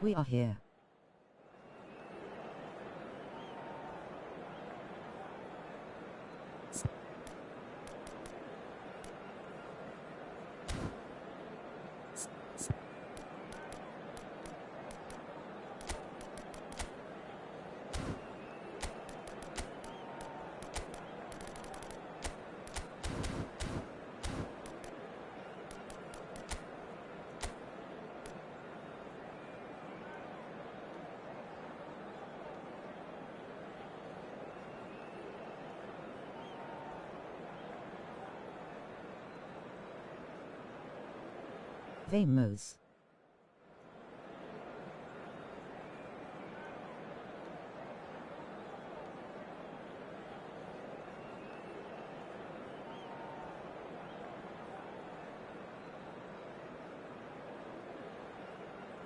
We are here. Vamos.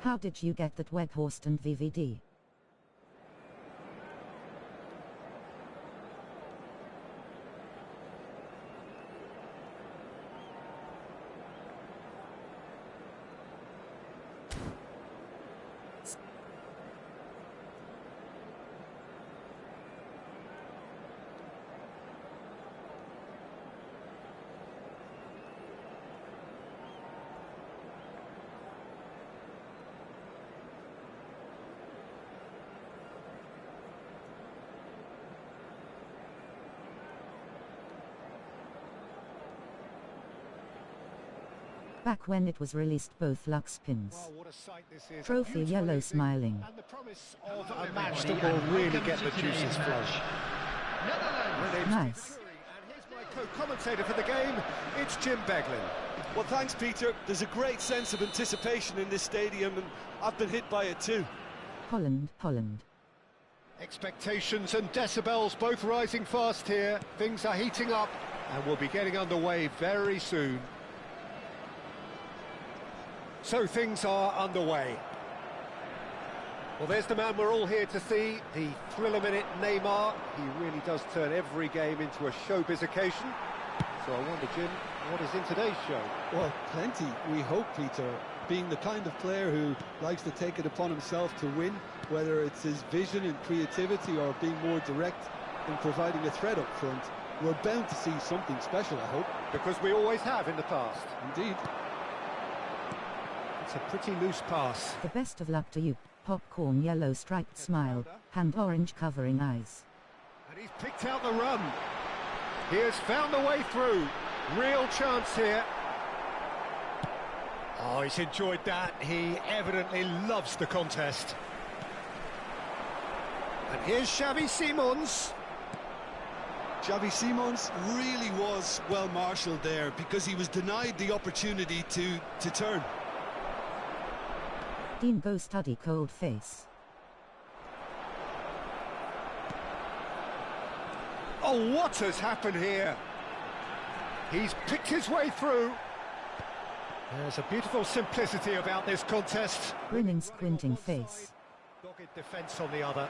How did you get that Weghorst and VVD? Back when it was released, both luck spins. Well, what a sight this is. Trophy yellow smiling. And the promise of a match that will really get the juices flowing. Nice. And here's my co-commentator for the game, it's Jim Beglin. Well, thanks, Peter. There's a great sense of anticipation in this stadium, and I've been hit by it too. Holland. Expectations and decibels both rising fast here. Things are heating up, and we'll be getting underway very soon. So things are underway. Well, there's the man we're all here to see, the thriller-minute Neymar. He really does turn every game into a showbiz occasion. So I wonder, Jim, what is in today's show? Well, plenty, we hope, Peter. Being the kind of player who likes to take it upon himself to win, whether it's his vision and creativity or being more direct in providing a threat up front, we're bound to see something special, I hope. Because we always have in the past. Indeed. It's a pretty loose pass. The best of luck to you. Popcorn yellow striped smile, hand orange covering eyes. And he's picked out the run. He has found a way through. Real chance here. Oh, he's enjoyed that. He evidently loves the contest. And here's Xavi Simons. Xavi Simons really was well marshalled there because he was denied the opportunity to turn. Dean, go study cold face. Oh, what has happened here? He's picked his way through. There's a beautiful simplicity about this contest. Grinning, squinting face. Dogged defence on the other.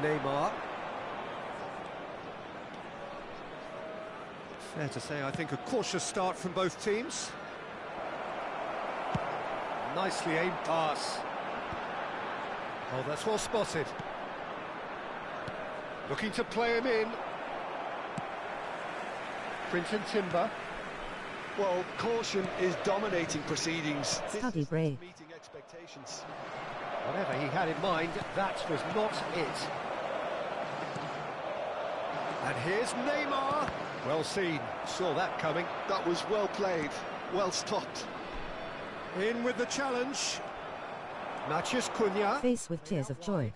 Neymar. Fair to say, I think a cautious start from both teams. Nicely aimed pass. Oh, that's well spotted. Looking to play him in. Quinton Timber. Well, caution is dominating proceedings. Study brave. Meeting expectations. Whatever he had in mind, that was not it. And here's Neymar. Well seen, saw that coming. That was well played, well stopped. In with the challenge. Matheus Cunha. Face with tears of joy.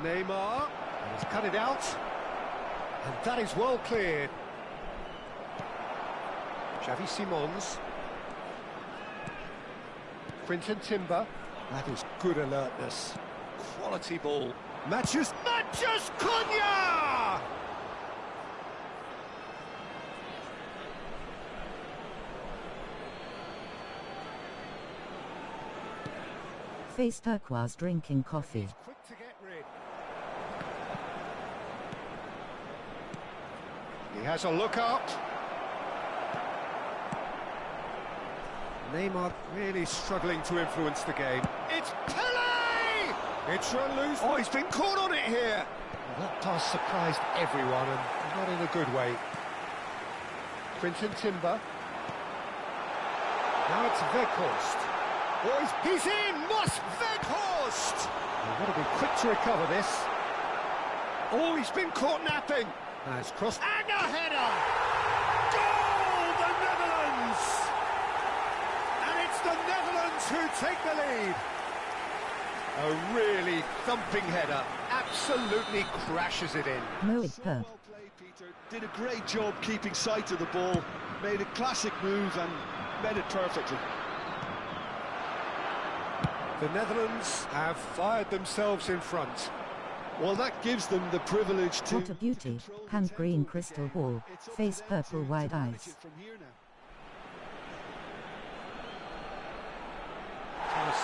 Neymar. He's cut it out. And that is well cleared. Xavi Simons. Quinton Timber. That is good alertness. Quality ball. Matheus Cunha! Face turquoise drinking coffee. He's quick to get rid. He has a look up. Neymar really struggling to influence the game. It's Pele! It's run loose. Oh, he's been caught on it here. Well, that pass surprised everyone, and not in a good way. Quinton Timber. Now it's Weghorst. Oh, he's in! Moss Weghorst! He's got to be quick to recover this. Oh, he's been caught napping. Now it's crossed. And a header! Goal, the Netherlands! And it's the Netherlands who take the lead. A really thumping header. Absolutely crashes it in. Mo it So per. well played, Peter. Did a great job keeping sight of the ball. Made a classic move and met it perfectly. The Netherlands have fired themselves in front. Well, that gives them the privilege to... What a beauty. control the Hand tempo. green crystal ball. It's up to Face them purple to wide manage eyes. it from here now.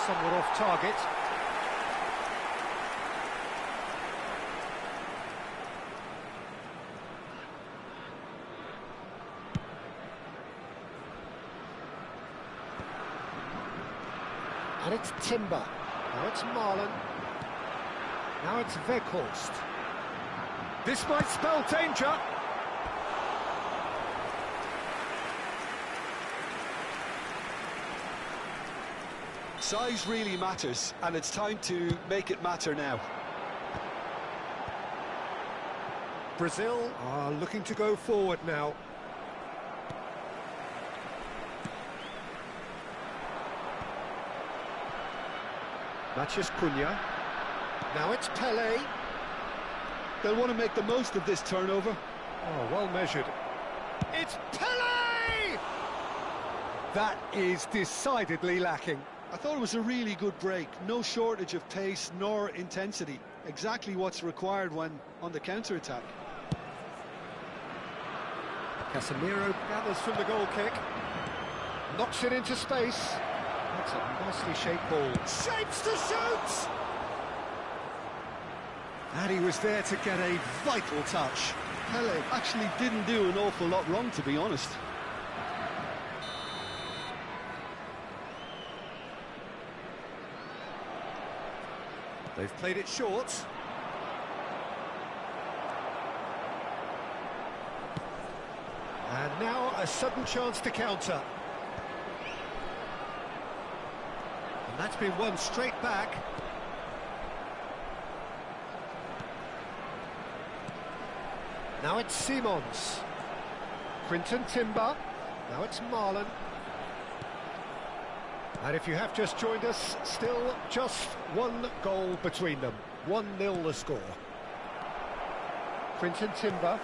Somewhat off target. And it's Timber. Now it's Marlon. Now it's Weghorst. This might spell danger. Size really matters, and it's time to make it matter now. Brazil are looking to go forward now. Matheus Cunha. Now it's Pele. They'll want to make the most of this turnover. Oh, well measured. It's Pele! That is decidedly lacking. I thought it was a really good break. No shortage of pace nor intensity. Exactly what's required when on the counter-attack. Casemiro gathers from the goal kick. Knocks it into space. That's a nicely shaped ball. Shapes to shoot! And he was there to get a vital touch. Pele actually didn't do an awful lot wrong, to be honest. They've played it short. And now a sudden chance to counter. And that's been won straight back. Now it's Simons. Quinton Timber. Now it's Marlon. And if you have just joined us, still just one goal between them. 1-0 the score. Quinton Timber.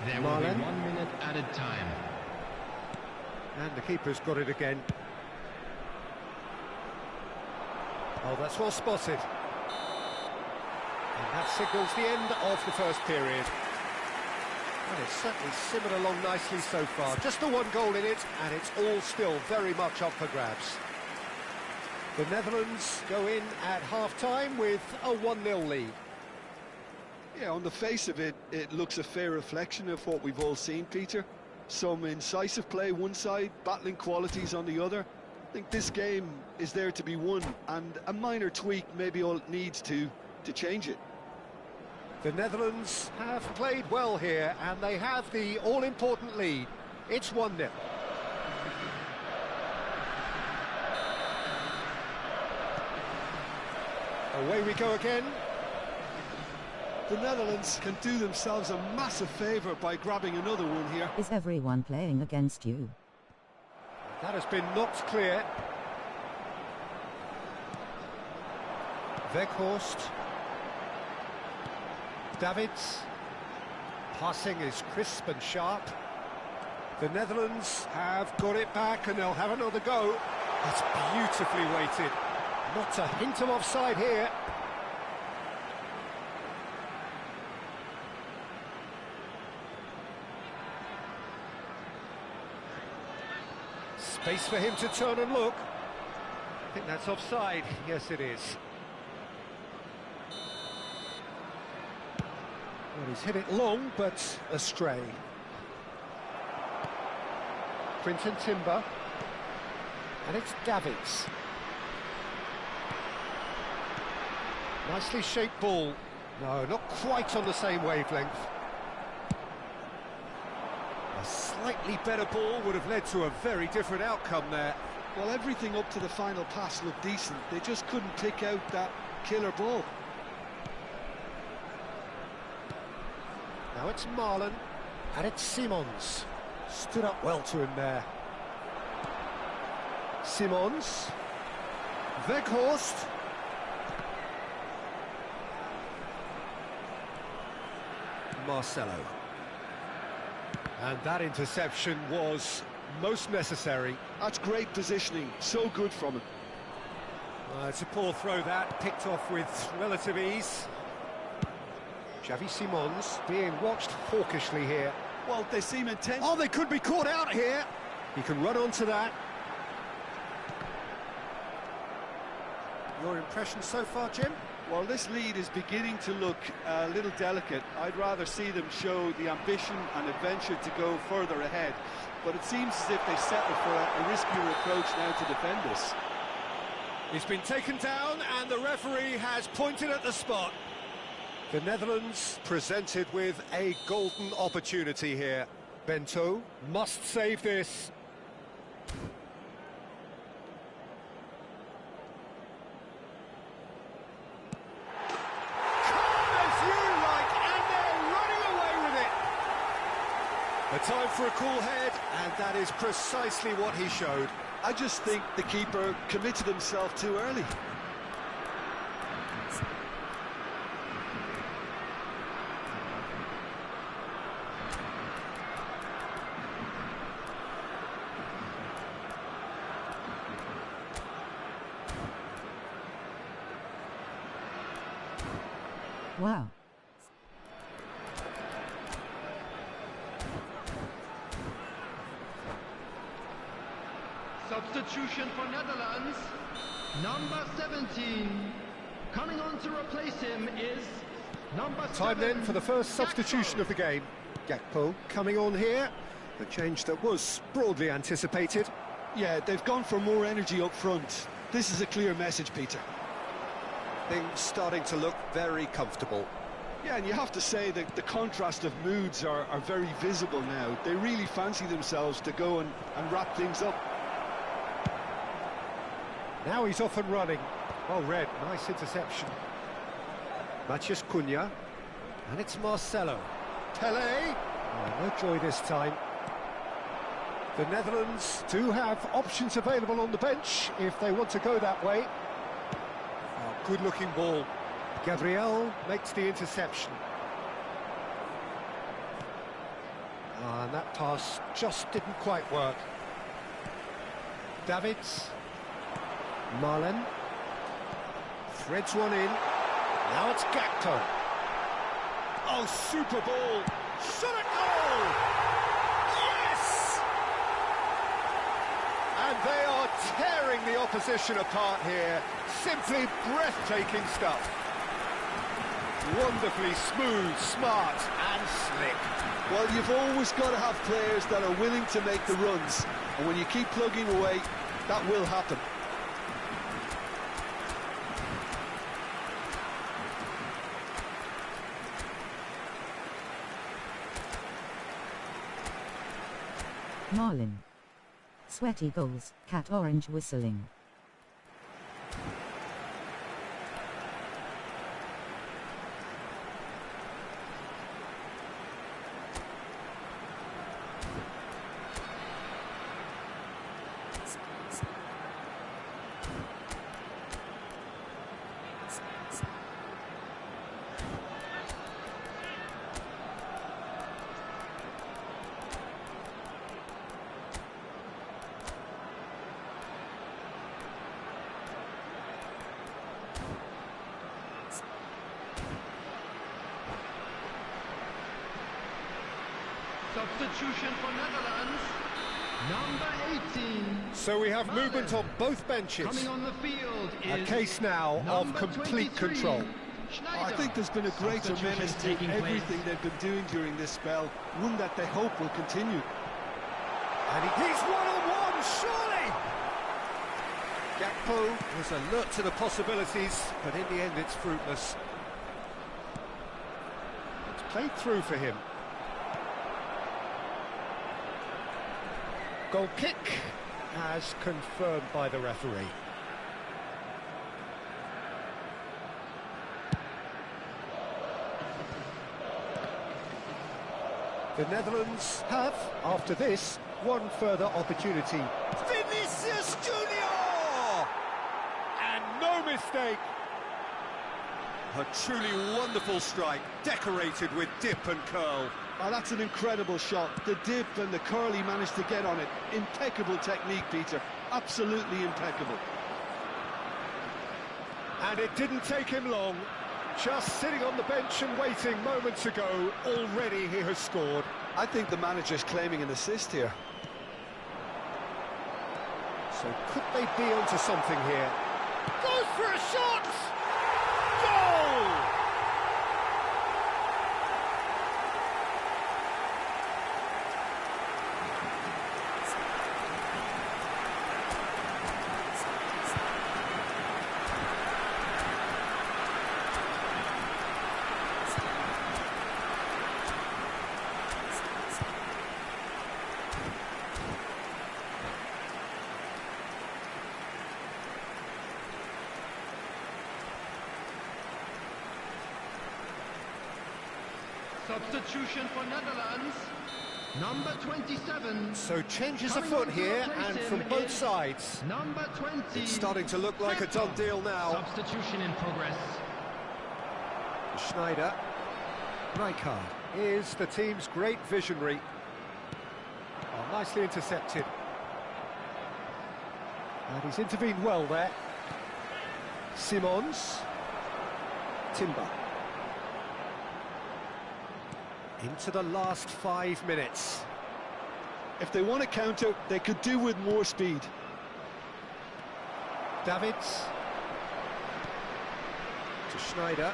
There will Marlon. be 1 minute added time. And the keeper's got it again. Oh, that's well spotted. And that signals the end of the first period. And it's certainly simmered along nicely so far. Just the one goal in it, and it's all still very much up for grabs. The Netherlands go in at half-time with a 1-0 lead. Yeah, on the face of it, it looks a fair reflection of what we've all seen, Peter. Some incisive play one side, battling qualities on the other. I think this game is there to be won, and a minor tweak maybe all it needs to change it. The Netherlands have played well here, and they have the all-important lead. It's 1-0. Away we go again. The Netherlands can do themselves a massive favour by grabbing another one here. Is everyone playing against you? That has been knocked clear. Weghorst. Davids. Passing is crisp and sharp. The Netherlands have got it back and they'll have another go. That's beautifully weighted. Not a hint of offside here. Space for him to turn and look. I think that's offside. Yes, it is. Well, he's hit it long, but astray. Quinton Timber. And it's Davids. Nicely shaped ball. No, not quite on the same wavelength. A slightly better ball would have led to a very different outcome there. Well, everything up to the final pass looked decent. They just couldn't pick out that killer ball. Now it's Marlon, and it's Simons. Stood up well to him there. Simons. Weghorst. Marcelo. And that interception was most necessary. That's great positioning, so good from him. It's a poor throw that, picked off with relative ease. Xavi Simons being watched hawkishly here. Well, they seem intent. Oh, they could be caught out here. He can run onto that. Your impression so far, Jim? Well, this lead is beginning to look a little delicate. I'd rather see them show the ambition and adventure to go further ahead. But it seems as if they settle for a riskier approach now to defend this. He's been taken down and the referee has pointed at the spot. The Netherlands presented with a golden opportunity here. Bento must save this. A time for a cool head, and that is precisely what he showed. I just think the keeper committed himself too early. Wow. Substitution for Netherlands, number 17. Coming on to replace him is number 7. Time then for the first substitution of the game. Gakpo coming on here. A change that was broadly anticipated. Yeah, they've gone for more energy up front. This is a clear message, Peter. Things starting to look very comfortable. Yeah, and you have to say that the contrast of moods are very visible now. They really fancy themselves to go and wrap things up. Now he's off and running. Well read, nice interception. Matheus Cunha. And it's Marcelo. Pele. Oh, no joy this time. The Netherlands do have options available on the bench if they want to go that way. Oh, good-looking ball. Gabriel makes the interception. And that pass just didn't quite work. Davids. Marlon. Threads one in. Now it's Gakpo. Oh, super ball. Shot at goal! Yes! And they are tearing the opposition apart here. Simply breathtaking stuff. Wonderfully smooth, smart and slick. Well, you've always got to have players that are willing to make the runs. And when you keep plugging away, that will happen. Marlon. Sweaty goals, cat orange whistling. Substitution for Netherlands, number 18. So we have Marlon. movement on both benches. Coming on the field A is case now of number complete 23, control. Schneider. I think there's been a greater Substitution menace to taking place. everything they've been doing during this spell, one that they hope will continue. And he's one-on-one, surely! Gakpo was alert to the possibilities, but in the end it's fruitless. It's played through for him. Goal kick, as confirmed by the referee. The Netherlands have, after this, one further opportunity. Vinicius Junior! And no mistake! A truly wonderful strike, decorated with dip and curl. Oh, that's an incredible shot. The dip and the curl he managed to get on it. Impeccable technique, Peter. Absolutely impeccable. And it didn't take him long. Just sitting on the bench and waiting moments ago, already he has scored. I think the manager's claiming an assist here. So could they be onto something here? Goes for a shot! Goal! Substitution for Netherlands, number 27. So changes Coming afoot on to here, replace and him from both is sides. Number 20. It's starting to look like a done deal now. Substitution in progress. Schneider. Rijkaard is the team's great visionary. Oh, nicely intercepted. And he's intervened well there. Simons. Timber. Into the last 5 minutes. If they want to counter, they could do with more speed. Davids. To Schneider.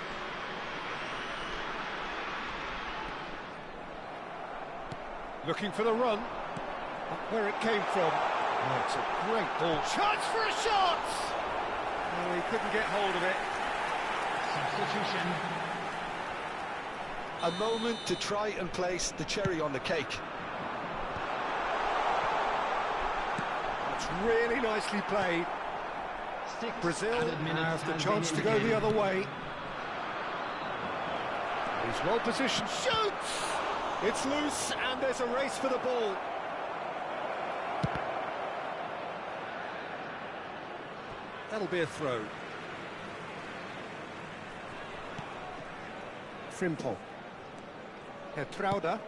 Looking for the run. Not where it came from. Oh, it's a great ball. Chance for a shot! Oh, he couldn't get hold of it. Substitution. A moment to try and place the cherry on the cake. It's really nicely played. Brazil have the chance to go the other way. He's well positioned. Shoots! It's loose and there's a race for the ball. That'll be a throw. Frimpong. Hertrauda.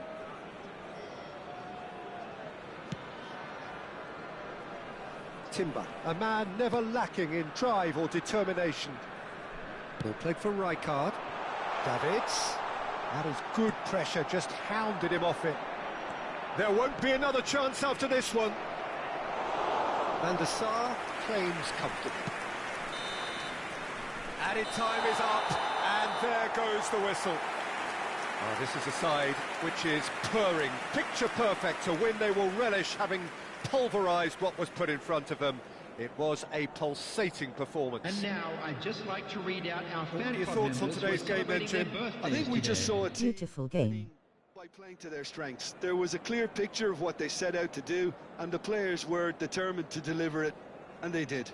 Timber, a man never lacking in drive or determination. Ball played for Rijkaard. Davids. That is good pressure, just hounded him off it. There won't be another chance after this one. Van der Sar claims comfortably. Added time is up, and there goes the whistle. Oh, this is a side which is purring, picture perfect, a win they will relish, having pulverised what was put in front of them. It was a pulsating performance. And now I'd just like to read out our fan What are your club thoughts on members today's who are game then, celebrating Jim? their I think we birthdays just today. saw a team Beautiful game. by playing to their strengths. There was a clear picture of what they set out to do, and the players were determined to deliver it, and they did.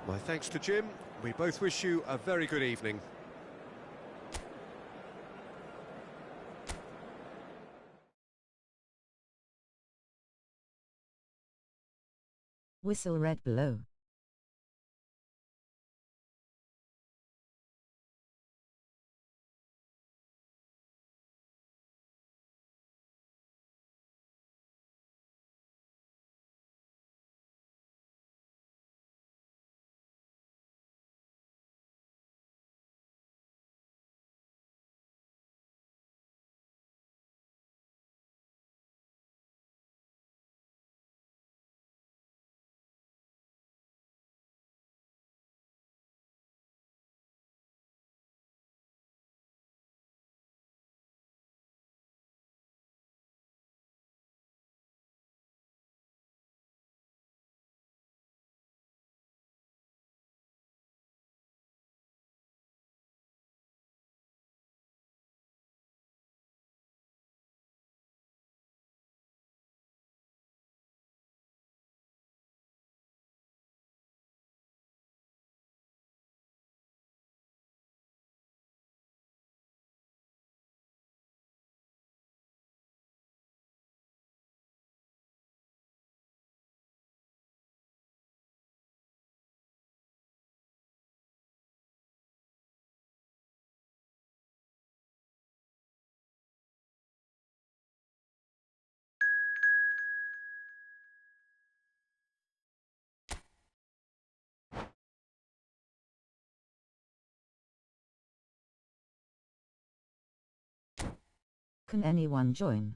My thanks to Jim. We both wish you a very good evening. Whistle read below. Can anyone join?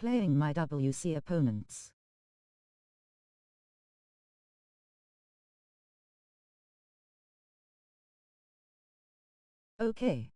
Playing my WC opponents. Okay.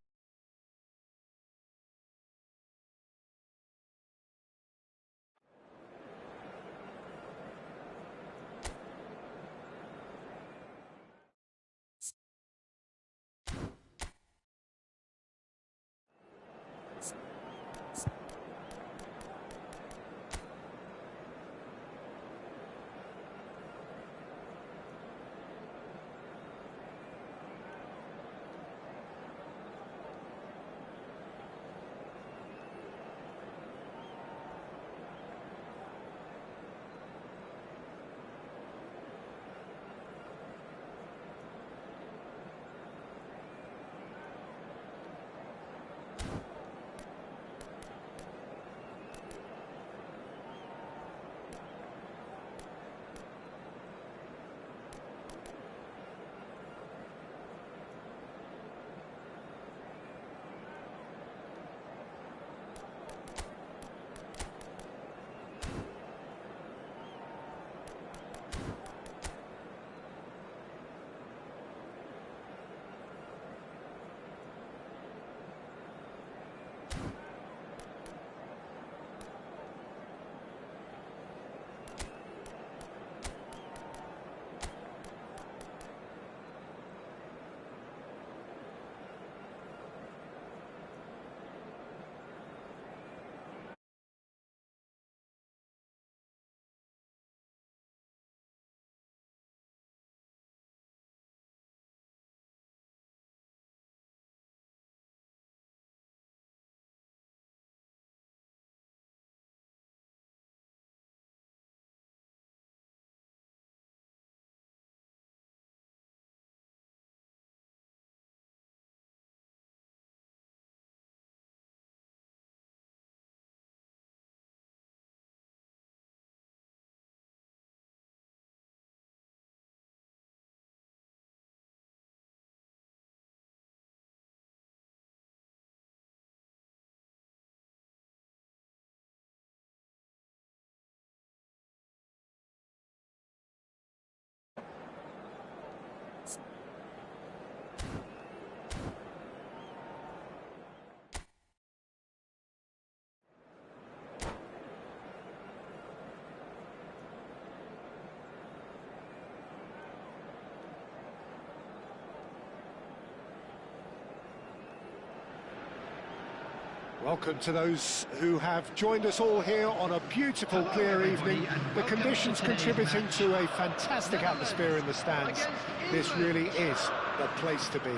Welcome to those who have joined us all here on a beautiful, clear evening. The conditions contributing to a fantastic atmosphere in the stands. This really is the place to be.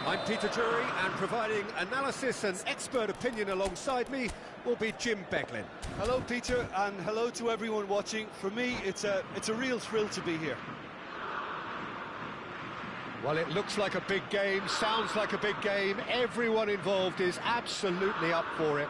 I'm Peter Drury, and providing analysis and expert opinion alongside me will be Jim Beglin. Hello, Peter, and hello to everyone watching. For me, it's a real thrill to be here. Well, it looks like a big game, sounds like a big game. Everyone involved is absolutely up for it.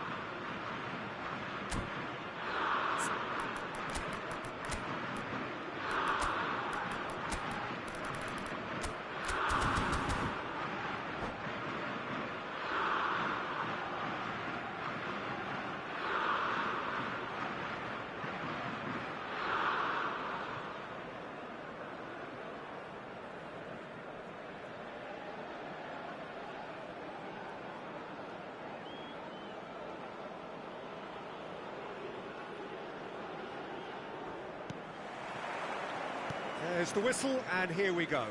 There's the whistle, and here we go.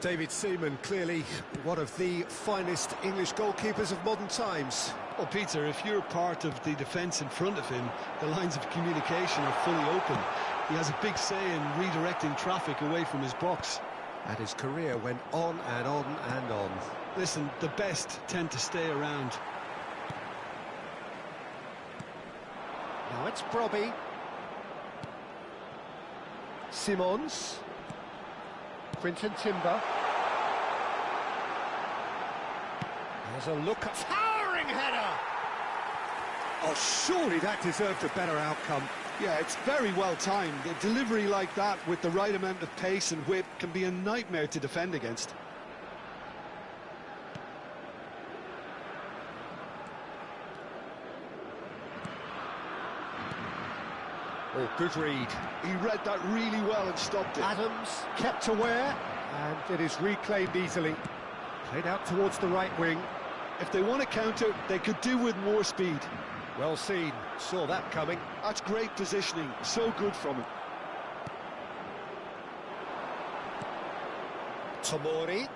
David Seaman, clearly one of the finest English goalkeepers of modern times. Well, Peter, if you're part of the defence in front of him, the lines of communication are fully open. He has a big say in redirecting traffic away from his box. And his career went on and on and on. Listen, the best tend to stay around. Now it's Brobby. Simons. Quinton Timber. There's a look at towering header. Oh, surely that deserved a better outcome. Yeah, it's very well timed. A delivery like that with the right amount of pace and whip can be a nightmare to defend against. Oh, good read. He read that really well and stopped it. Adams kept aware, and it is reclaimed easily. Played out towards the right wing. If they want to counter, they could do with more speed. Well seen, saw that coming. That's great positioning, so good from him. Tomori.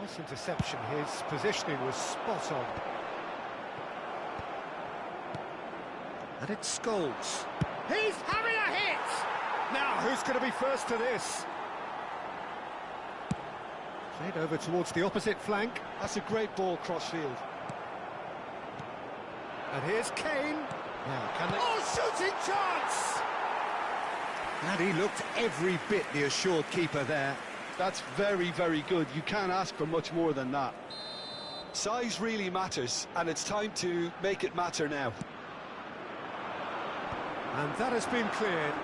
Nice interception, his positioning was spot on. And it's Scholes. He's having a hit! Now, who's going to be first to this? Played over towards the opposite flank. That's a great ball cross-field. And here's Kane. Now, can they... Oh, shooting chance! And he looked every bit the assured keeper there. That's very, very good. You can't ask for much more than that. Size really matters, and it's time to make it matter now. And that has been cleared.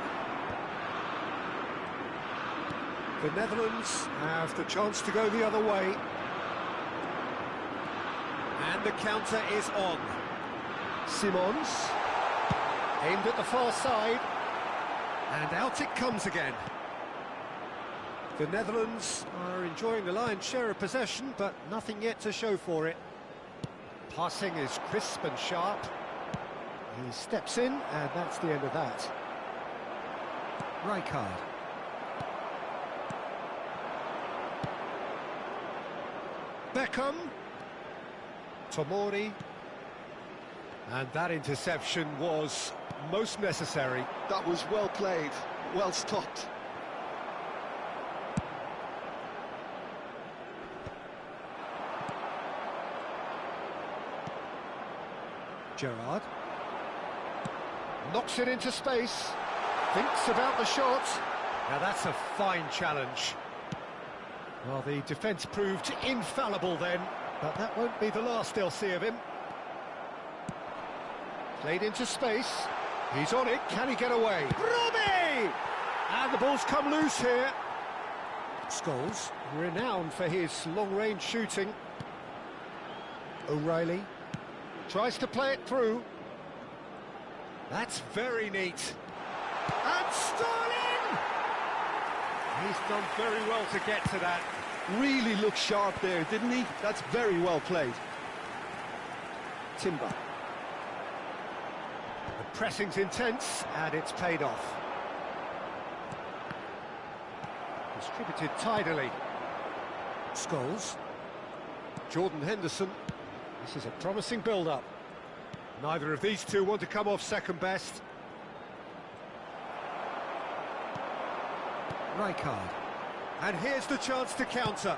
The Netherlands have the chance to go the other way. And the counter is on. Simons, aimed at the far side, and out it comes again. The Netherlands are enjoying the lion's share of possession, but nothing yet to show for it. Passing is crisp and sharp. He steps in, and that's the end of that. Rijkaard. Beckham. Tomori. And that interception was most necessary. That was well played, well stopped. Gerrard. Knocks it into space. Thinks about the shot. Now that's a fine challenge. Well, the defence proved infallible then, but that won't be the last they'll see of him. Played into space. He's on it. Can he get away? Brobby! And the ball's come loose here. Scholes, renowned for his long-range shooting. O'Reilly tries to play it through. That's very neat. And Sterling! He's done very well to get to that. Really looked sharp there, didn't he? That's very well played. Timber. The pressing's intense, and it's paid off. Distributed tidily. Scholes. Jordan Henderson. This is a promising build-up. Neither of these two want to come off second best. Rijkaard. And here's the chance to counter.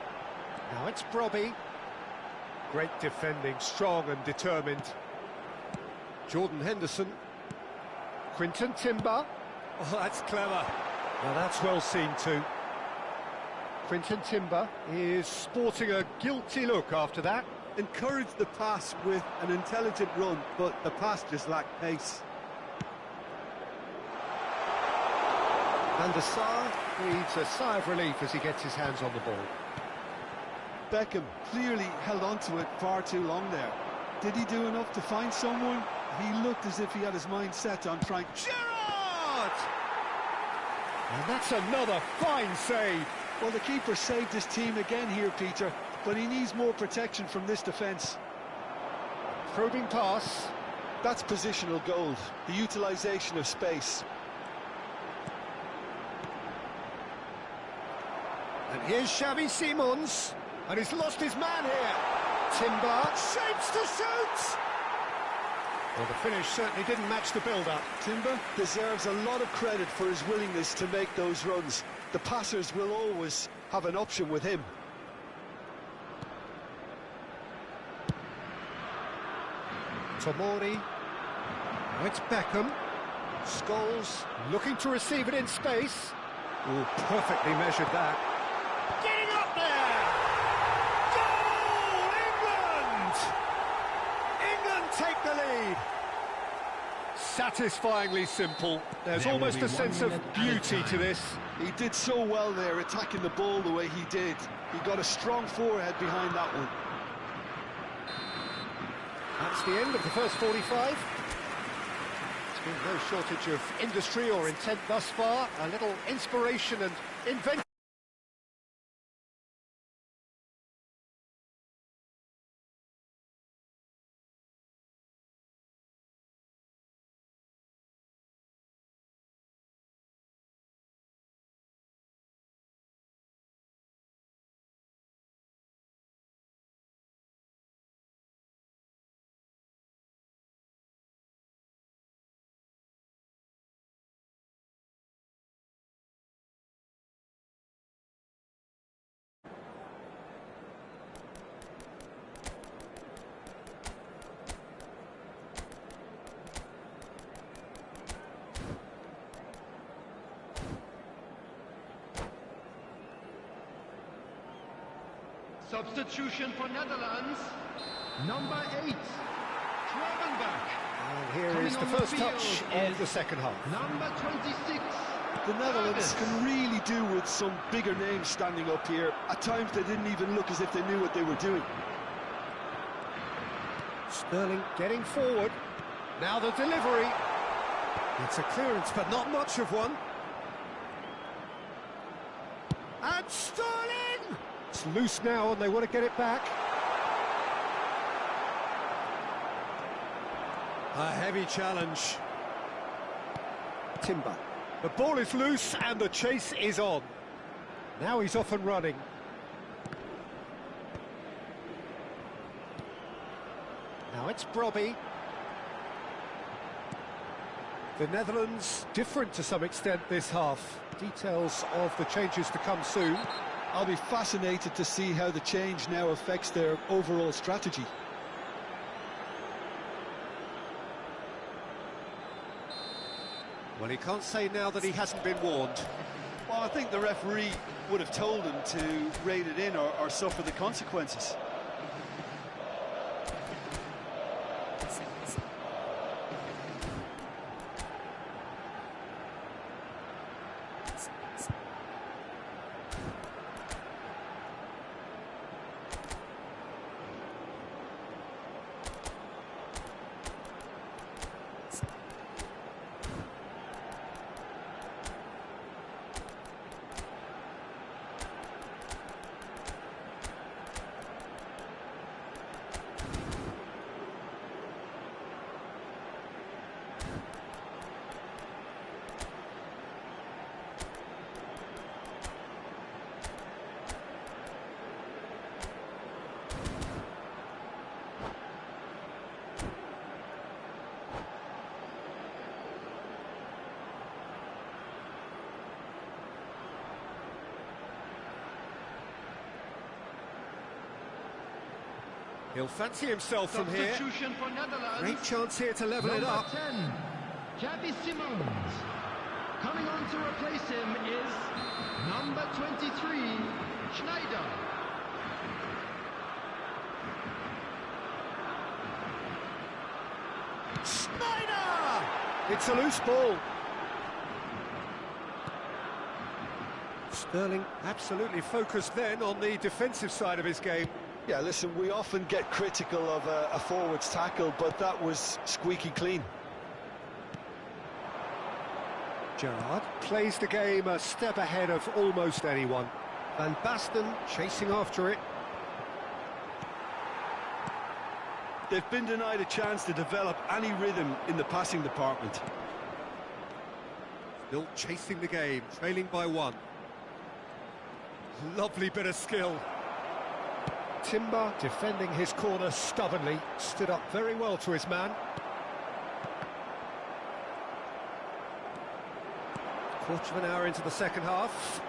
Now it's Brobby. Great defending, strong and determined. Jordan Henderson. Quinton Timber. Oh, that's clever. Now that's well seen too. Quinton Timber is sporting a guilty look after that. Encouraged the pass with an intelligent run, but the pass just lacked pace. And the Sar breathes a sigh of relief as he gets his hands on the ball. Beckham clearly held on to it far too long there. Did he do enough to find someone? He looked as if he had his mind set on trying... Gerrard! And that's another fine save. Well, the keeper saved his team again here, Peter, but he needs more protection from this defence. Probing pass. That's positional gold, the utilisation of space. And here's Xavi Simons, and he's lost his man here. Timber shapes to shoot. Well, the finish certainly didn't match the build-up. Timber deserves a lot of credit for his willingness to make those runs. The passers will always have an option with him. Tomori. Now it's Beckham. Scholes looking to receive it in space. Oh, perfectly measured that. Getting up there! Goal, England! England take the lead. Satisfyingly simple. There's almost a sense of beauty to this. He did so well there, attacking the ball the way he did. He got a strong forehead behind that one. That's the end of the first 45. There's been no shortage of industry or intent thus far. A little inspiration and invention. Substitution for Netherlands, number 8, Travenbach. And here is the first touch of the second half. Number 26. The Netherlands can really do with some bigger names standing up here. At times they didn't even look as if they knew what they were doing. Sterling getting forward. Now the delivery. It's a clearance, but not much of one. And Sterling! It's loose now and they want to get it back. A heavy challenge. Timber. The ball is loose and the chase is on. Now he's off and running. Now it's Brobby. The Netherlands different to some extent this half. Details of the changes to come soon. I'll be fascinated to see how the change now affects their overall strategy. Well, he can't say now that he hasn't been warned. Well, I think the referee would have told him to rate it in or suffer the consequences. He'll fancy himself from here. Substitution for Netherlands. Great chance here to level it Number up. 10, Javi Simons. Coming on to replace him is number 23, Schneider. Schneider! It's a loose ball. Sterling absolutely focused then on the defensive side of his game. Yeah, listen, we often get critical of a forward's tackle, but that was squeaky clean. Gerrard plays the game a step ahead of almost anyone. Van Basten chasing after it. They've been denied a chance to develop any rhythm in the passing department. Still chasing the game, trailing by 1. Lovely bit of skill. Timber defending his corner stubbornly, stood up very well to his man. Quarter of an hour into the second half.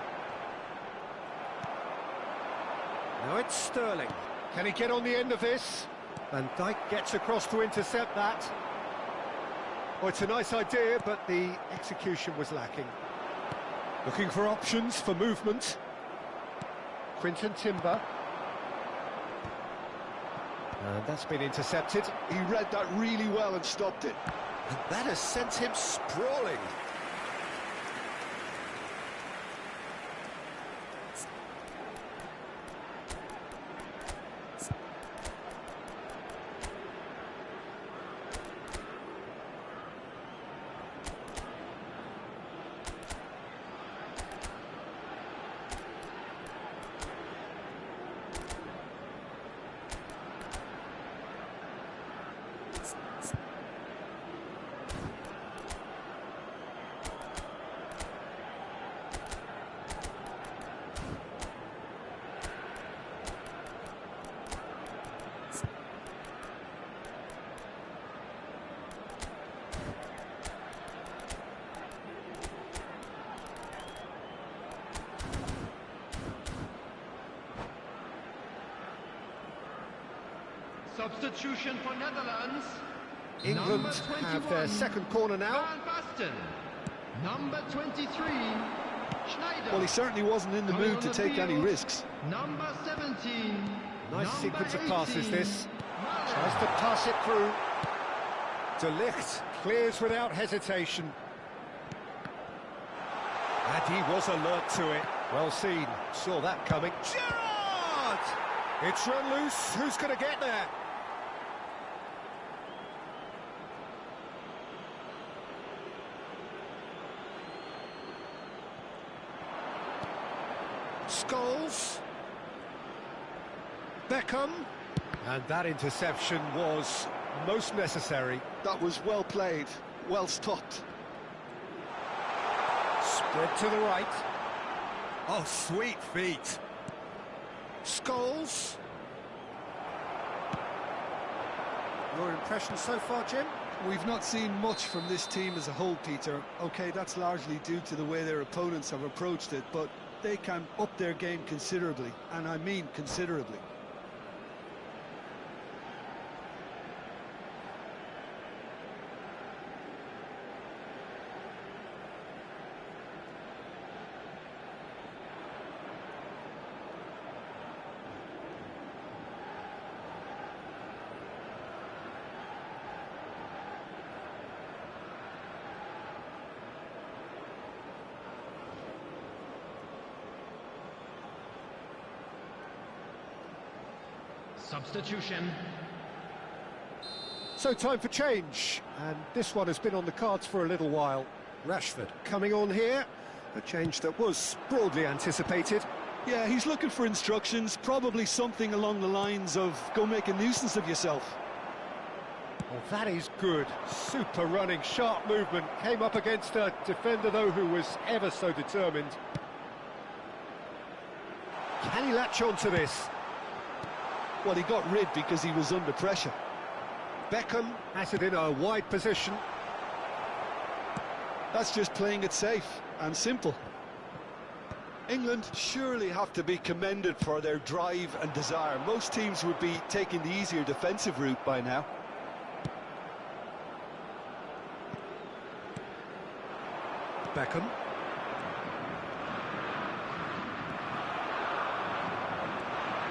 Now it's Sterling. Can he get on the end of this? Van Dijk gets across to intercept that. Well, it's a nice idea, but the execution was lacking. Looking for options for movement. Quinton Timber. And that's been intercepted. He read that really well and stopped it. And that has sent him sprawling. Substitution for Netherlands. England have their second corner now. Van Basten. Number 23, Schneider. Well, he certainly wasn't in the mood to take any risks. Number 17. Nice number sequence of 18, passes this. Muller. Tries to pass it through. De Ligt clears without hesitation. And he was alert to it. Well seen. Saw that coming. Gerrard! It's run loose. Who's going to get there? Scholes. Beckham. And that interception was most necessary. That was well played, well stopped. Spread to the right. Oh, sweet feet. Scholes. Your impression so far, Jim? We've not seen much from this team as a whole, Peter. OK, that's largely due to the way their opponents have approached it, but they can up their game considerably, and I mean considerably. Substitution. So time for change, and this one has been on the cards for a little while. Rashford coming on here, a change that was broadly anticipated. Yeah, he's looking for instructions, probably something along the lines of go make a nuisance of yourself. Well, that is good. Super running, sharp movement. Came up against a defender, though, who was ever so determined. Can he latch on to this? Well, he got rid because he was under pressure. Beckham has it in a wide position. That's just playing it safe and simple. England surely have to be commended for their drive and desire. Most teams would be taking the easier defensive route by now. Beckham.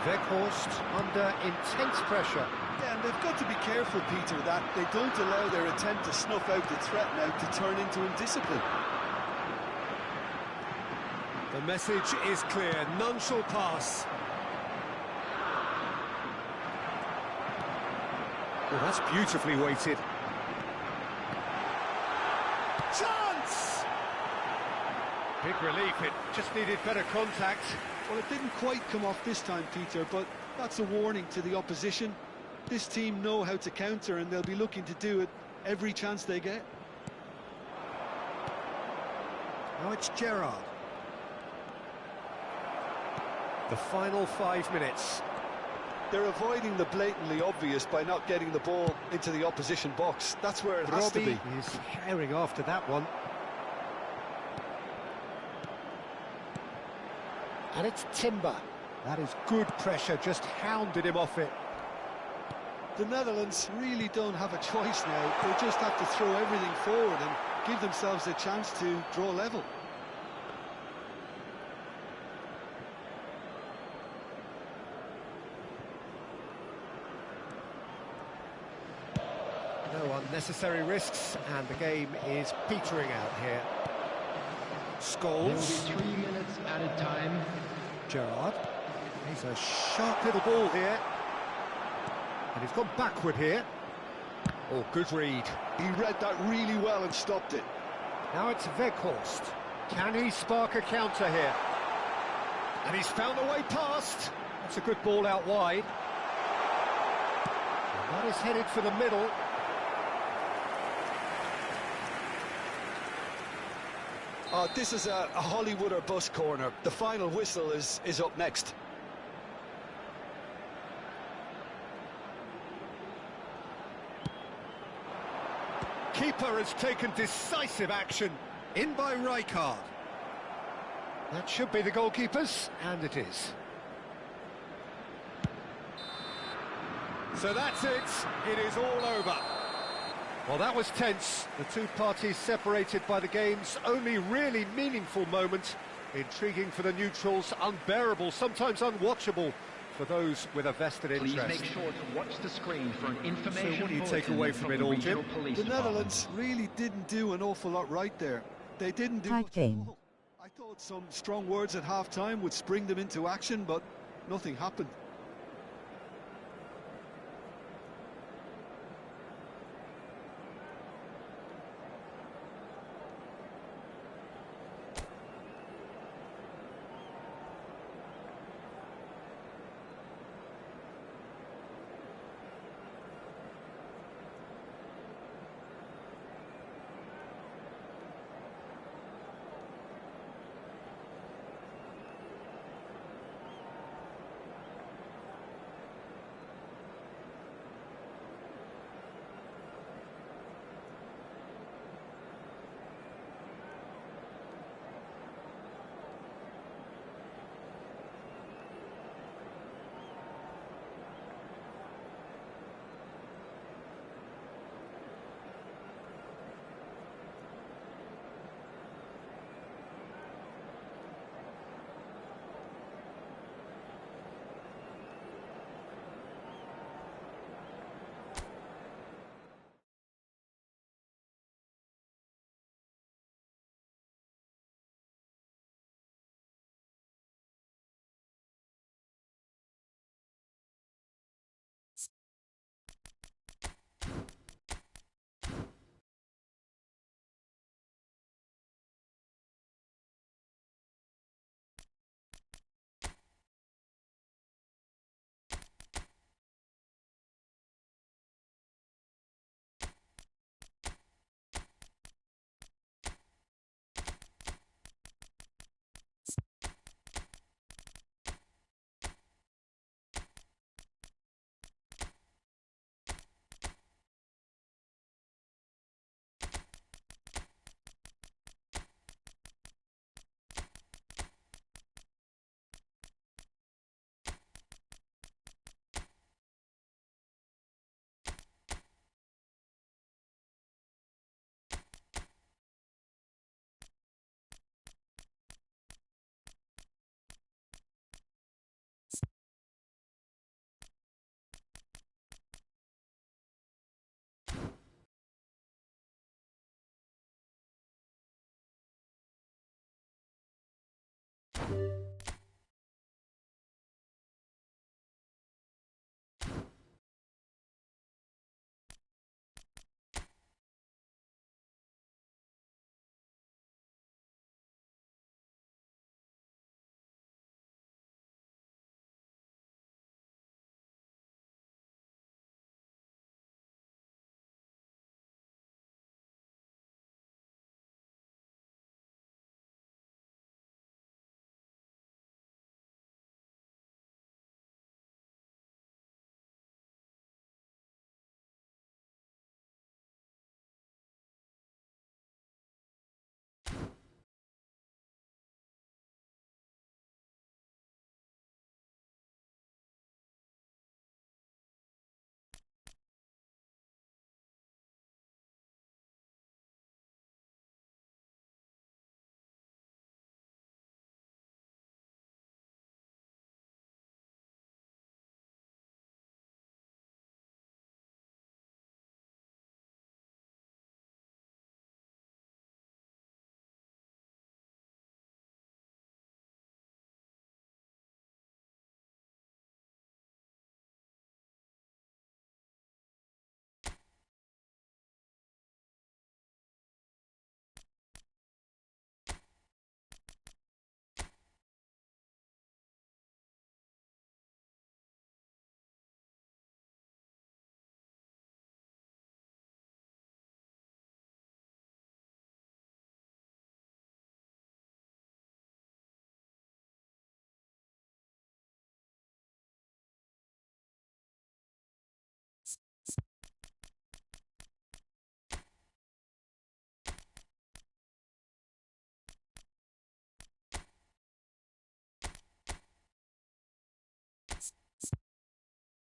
Weghorst under intense pressure. Yeah, and they've got to be careful, Peter, that they don't allow their attempt to snuff out the threat now to turn into indiscipline. The message is clear, none shall pass. Well, that's beautifully weighted. Chance! Big relief, it just needed better contact. Well, it didn't quite come off this time, Peter, but that's a warning to the opposition. This team know how to counter, and they'll be looking to do it every chance they get. Now it's Gerrard. The final 5 minutes. They're avoiding the blatantly obvious by not getting the ball into the opposition box. That's where it has to be. Robbie is herring after that one. And it's Timber. That is good pressure, just hounded him off it. The Netherlands really don't have a choice now. They just have to throw everything forward and give themselves a chance to draw level. No unnecessary risks, and the game is petering out here. There will be Scholes. 3 minutes added time. Gerrard. He's a sharp little ball here. And he's gone backward here. Oh, good read. He read that really well and stopped it. Now it's Weghorst. Can he spark a counter here? And he's found a way past. That's a good ball out wide. And that is headed for the middle. Oh, this is a Hollywood or bust corner. The final whistle is up next. Keeper has taken decisive action. In by Rijkaard. That should be the goalkeepers, and it is. So that's it. It is all over. Well, that was tense. The two parties separated by the game's only really meaningful moment. Intriguing for the neutrals, unbearable, sometimes unwatchable for those with a vested interest. Please make sure to watch the screen for an information So what do you take bulletin away from it the all, regional Jim? police The department. Netherlands really didn't do an awful lot right there. They didn't do Tight much at game. all. I thought some strong words at half-time would spring them into action, but nothing happened.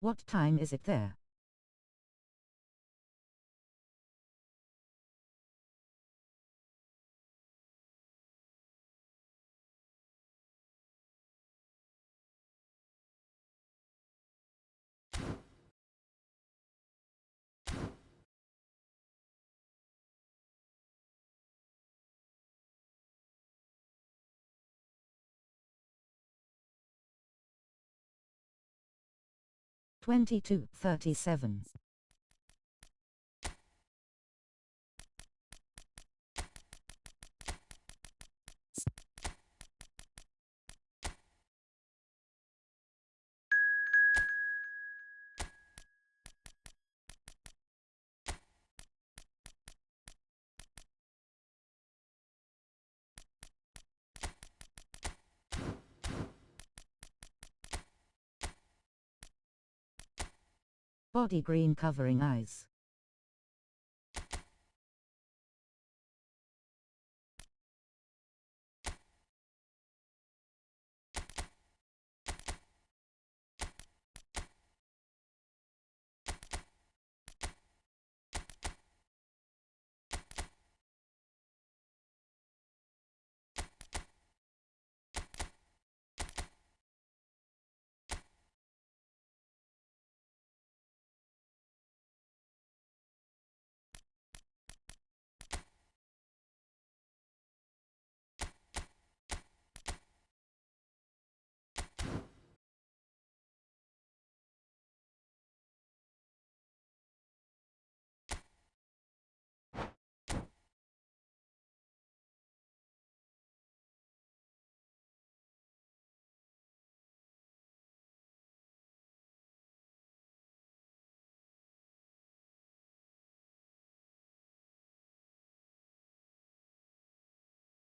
What time is it there? (22:37). Body green covering eyes.